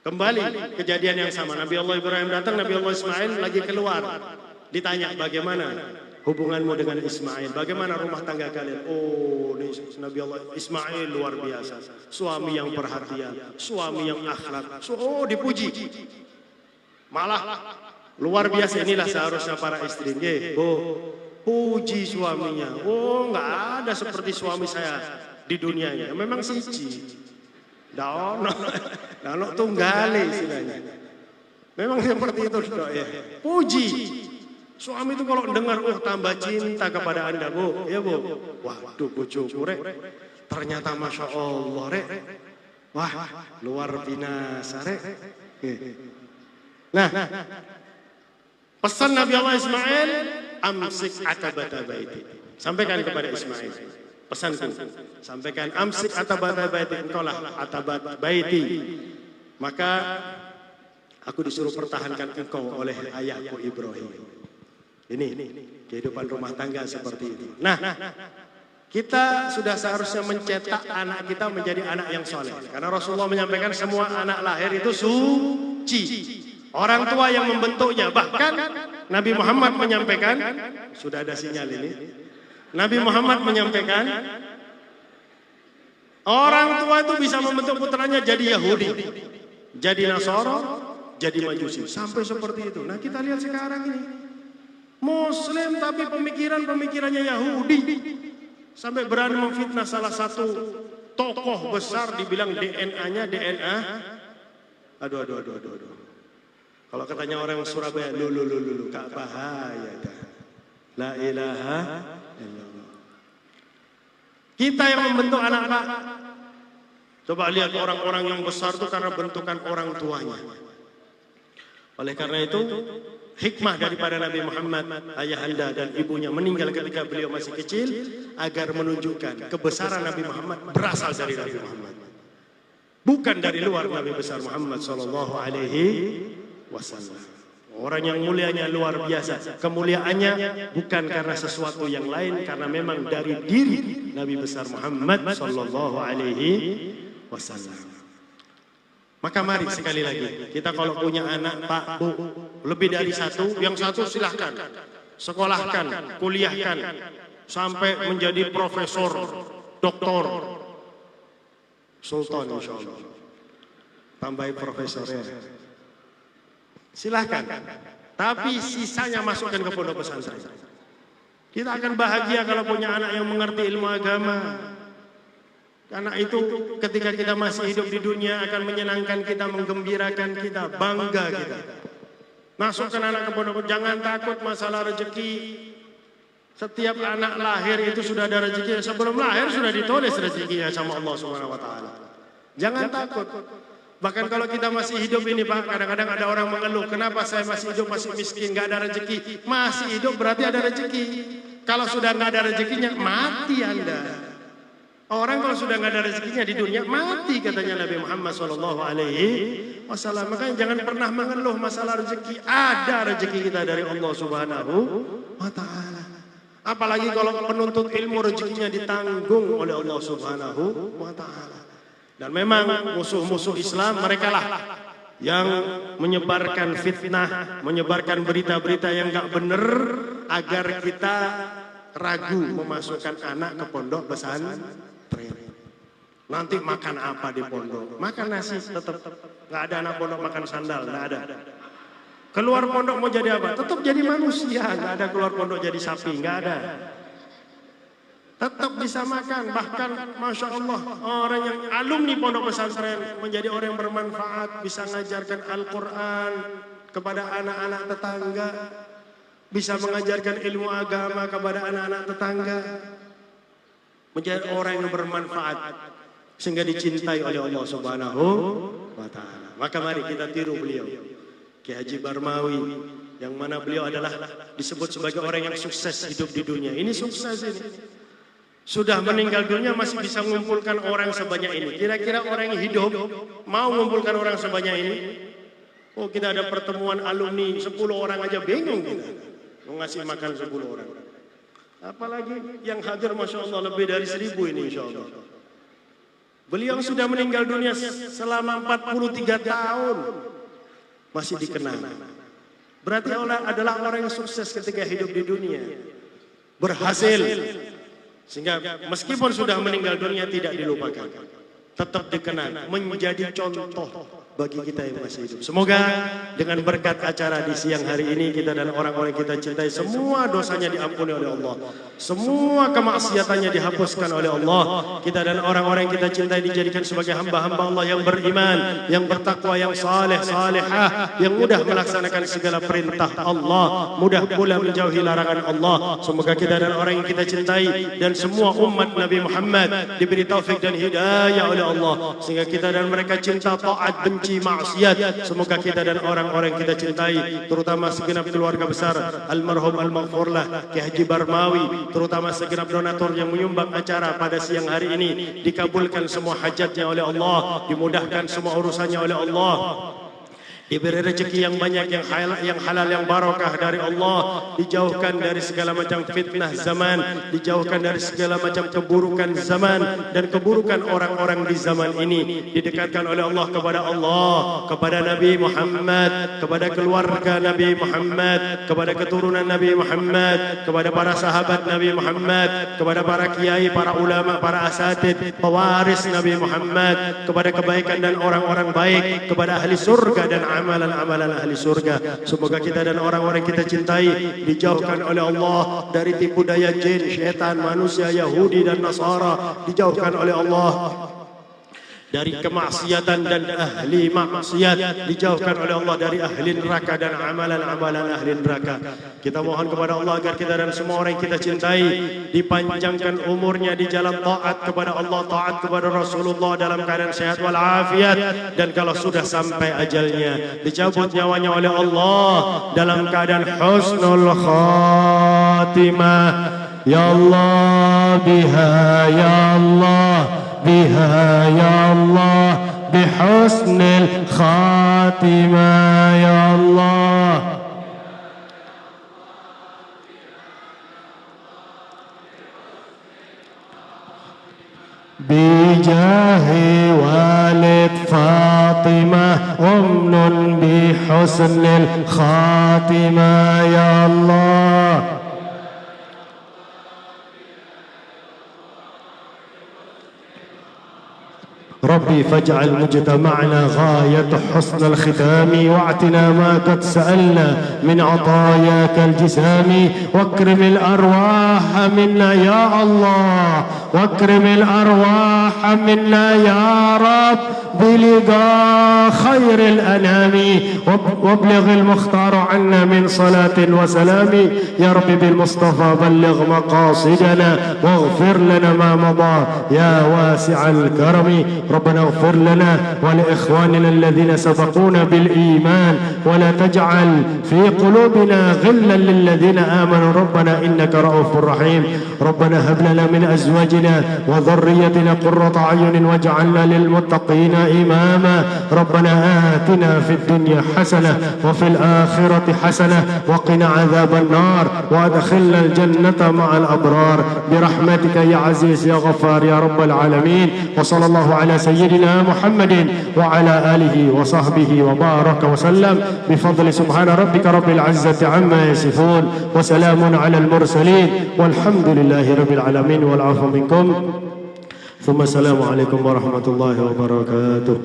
kembali kejadian yang sama. Nabi Allah Ibrahim datang, Nabi Allah Ismail lagi keluar. Ditanya, bagaimana hubunganmu dengan Ismail? Bagaimana rumah tangga kalian? Oh, Nabi Allah Ismail luar biasa. Suami yang perhatian, suami yang akhlak. Oh, dipuji. Malah Luar biasa, inilah seharusnya para istri. Bu, puji suaminya. Oh, nggak ada seperti suami saya di dunia ini. Memang siji. Dano tunggale istilahnya. Memang seperti itu, Dok, ya. Puji. Suami itu kalau dengar, oh tambah cinta kepada Anda, Bu. Ya, Bu. Waduh, bojoku, Rek. Ternyata Masya Allah, Rek. Wah, luar biasa, Rek. Nah, pesan Nabi Allah Ismail, amsik atabata baiti. Sampaikan kepada Ismail. Pesanku, sampaikan amsik atabata baiti, engkaulah atabat baiti. Maka aku disuruh pertahankan engkau oleh ayahku Ibrahim. Ini kehidupan rumah tangga seperti itu. Nah, kita sudah seharusnya mencetak anak kita menjadi anak yang soleh. Karena Rasulullah menyampaikan semua anak lahir itu suci. Orang tua yang membentuknya. Bahkan Nabi Muhammad menyampaikan, sudah ada sinyal ini. Nabi Muhammad menyampaikan, orang tua itu bisa membentuk putranya jadi Yahudi, jadi Nasara, jadi Majusi. Sampai seperti itu. Nah, kita lihat sekarang ini. Muslim tapi pemikirannya Yahudi. Sampai berani memfitnah salah satu tokoh besar, dibilang DNA-nya DNA. Aduh. Kalau katanya orang Surabaya, lu, kak bahaya dah. La ilaha illallah. Kita yang membentuk anak-anak. Coba lihat orang-orang yang besar itu karena bentukan orang tuanya. Oleh karena itu, hikmah daripada Nabi Muhammad, ayahanda dan ibunya meninggal ketika beliau masih kecil, agar menunjukkan kebesaran Nabi Muhammad berasal dari Nabi Muhammad. Bukan dari luar Nabi besar Muhammad sallallahu alaihi wasallam. Orang yang mulianya luar biasa. Kemuliaannya bukan karena sesuatu yang lain, karena memang dari diri Nabi besar Muhammad sallallahu alaihi wasallam. Maka mari sekali lagi, kita kalau punya anak, Pak, Bu, lebih dari satu, yang satu silahkan sekolahkan, kuliahkan sampai menjadi profesor, doktor, sultan insya Allah. Tambahin profesornya. Silahkan. Tapi sisanya masukkan ke pondok pesantren. Kita akan bahagia kalau punya anak yang mengerti ilmu agama. Karena itu ketika kita masih hidup di dunia akan menyenangkan kita, menggembirakan kita, bangga kita. Masukkan anak ke pondok, jangan takut masalah rezeki. Setiap anak lahir itu sudah ada rezeki. Sebelum lahir sudah ditulis rezekinya sama Allah Subhanahu wa taala. Jangan takut. Bahkan kalau kita masih hidup ini, Pak, kadang-kadang ada orang mengeluh, kenapa saya masih hidup, masih miskin, nggak ada rezeki. Masih hidup berarti ada rezeki. Kalau sudah nggak ada rezekinya, mati Anda. Orang kalau sudah nggak ada rezekinya di dunia, mati katanya Nabi Muhammad SAW. Makanya jangan pernah mengeluh masalah rezeki. Ada rezeki kita dari Allah Subhanahu wa Ta'ala. Apalagi kalau penuntut ilmu rezekinya ditanggung oleh Allah Subhanahu wa Ta'ala. Dan memang musuh-musuh Islam mereka lah yang menyebarkan fitnah, menyebarkan berita-berita yang nggak benar agar kita ragu memasukkan anak ke pondok pesantren. Nanti makan apa di pondok? Makan nasi tetap. Nggak ada anak pondok makan sandal, nggak ada. Keluar pondok mau jadi apa? Tetap jadi manusia, nggak ada keluar pondok jadi sapi, nggak ada. Tetap bisa makan, bahkan Masya Allah orang yang alumni pondok pesantren menjadi orang yang bermanfaat, bisa mengajarkan Al-Quran kepada anak-anak tetangga, bisa mengajarkan ilmu agama kepada anak-anak tetangga, menjadi orang yang bermanfaat sehingga dicintai oleh Allah Subhanahu wa Ta'ala. Maka mari kita tiru beliau, Ki Haji Barmawi, yang mana beliau adalah disebut sebagai orang yang sukses hidup di dunia. Ini sukses ini. Sudah meninggal dunia masih bisa mengumpulkan orang sebanyak ini. Kira-kira orang yang hidup mau mengumpulkan orang sebanyak ini? Oh, kita ada pertemuan alumni 10 orang aja bingung kita. Mau ngasih makan 10 orang. Apalagi yang hadir Masya Allah lebih dari 1000 ini insya Allah. Beliau sudah meninggal dunia selama 43 tahun. Masih dikenang. Berarti adalah orang yang sukses ketika hidup di dunia. Berhasil. Sehingga meskipun sudah meninggal dunia tidak dilupakan. Tetap dikenang. Menjadi contoh bagi kita yang masih hidup. Semoga dengan berkat acara di siang hari ini kita dan orang-orang kita cintai semua dosanya diampuni oleh Allah. Semua kemaksiatannya dihapuskan oleh Allah. Kita dan orang-orang yang kita cintai dijadikan sebagai hamba-hamba Allah yang beriman, yang bertakwa, yang saleh, salihah, yang mudah melaksanakan segala perintah Allah, mudah pula menjauhi larangan Allah. Semoga kita dan orang yang kita cintai dan semua umat Nabi Muhammad diberi taufik dan hidayah oleh Allah sehingga kita dan mereka cinta, taat, benci maksiat. Semoga kita dan orang-orang kita cintai, terutama segenap keluarga besar almarhum al-maghfurlah Ki Haji Barmawi, terutama segenap donatur yang menyumbang acara pada siang hari ini, dikabulkan semua hajatnya oleh Allah, dimudahkan semua urusannya oleh Allah, diberi rezeki yang banyak, yang halal, yang barakah dari Allah, dijauhkan dari segala macam fitnah zaman, dijauhkan dari segala macam keburukan zaman dan keburukan orang-orang di zaman ini, didekatkan oleh Allah, kepada Nabi Muhammad, kepada keluarga Nabi Muhammad, kepada keturunan Nabi Muhammad, kepada para sahabat Nabi Muhammad, kepada para kiai, para ulama, para asatid, pewaris Nabi Muhammad, kepada kebaikan dan orang-orang baik, kepada ahli surga dan amalan-amalan ahli surga. Semoga kita dan orang-orang kita cintai dijauhkan oleh Allah dari tipu daya jin, syaitan, manusia, Yahudi dan Nasara, dijauhkan oleh Allah dari kemaksiatan dan ahli maksiat, dijauhkan oleh Allah dari ahli neraka dan amalan-amalan ahli neraka. Kita mohon kepada Allah agar kita dan semua orang yang kita cintai dipanjangkan umurnya di jalan taat kepada Allah, taat kepada Rasulullah dalam keadaan sehat walafiat, dan kalau sudah sampai ajalnya dicabut nyawanya oleh Allah dalam keadaan husnul khatimah. Ya Allah biha, ya Allah biha, ya Allah bihusnil khatimah, ya Allah. Bijahi walid Fatimah umnun bihusnil khatimah, ya Allah. ربي فاجعل مجتمعنا غاية حسن الختام واعتنا ما قد سألنا من عطاياك الجسام واكرم الأرواح منا يا الله واكرم الأرواح منا يا رب بلقاء خير الأنام وابلغ المختار عنا من صلاة وسلام يا رب بالمصطفى بلغ مقاصدنا واغفر لنا ما مضى يا واسع الكرم ربنا اغفر لنا ولإخواننا الذين سبقونا بالإيمان ولا تجعل في قلوبنا غلا للذين آمنوا ربنا إنك رؤوف رحيم ربنا هب لنا من أزواجنا وذريتنا قرة أعين واجعلنا للمتقين إماما ربنا آتنا في الدنيا حسنة وفي الآخرة حسنة وقنا عذاب النار وأدخلنا الجنة مع الأبرار برحمتك يا عزيز يا غفار يا رب العالمين وصلى الله على سيدنا محمد وعلى آله وصحبه وبارك وسلم بفضل سبحان ربك رب العزة عما يصفون وسلام على المرسلين والحمد لله رب العالمين والعفو منكم ثم السلام عليكم ورحمة الله وبركاته.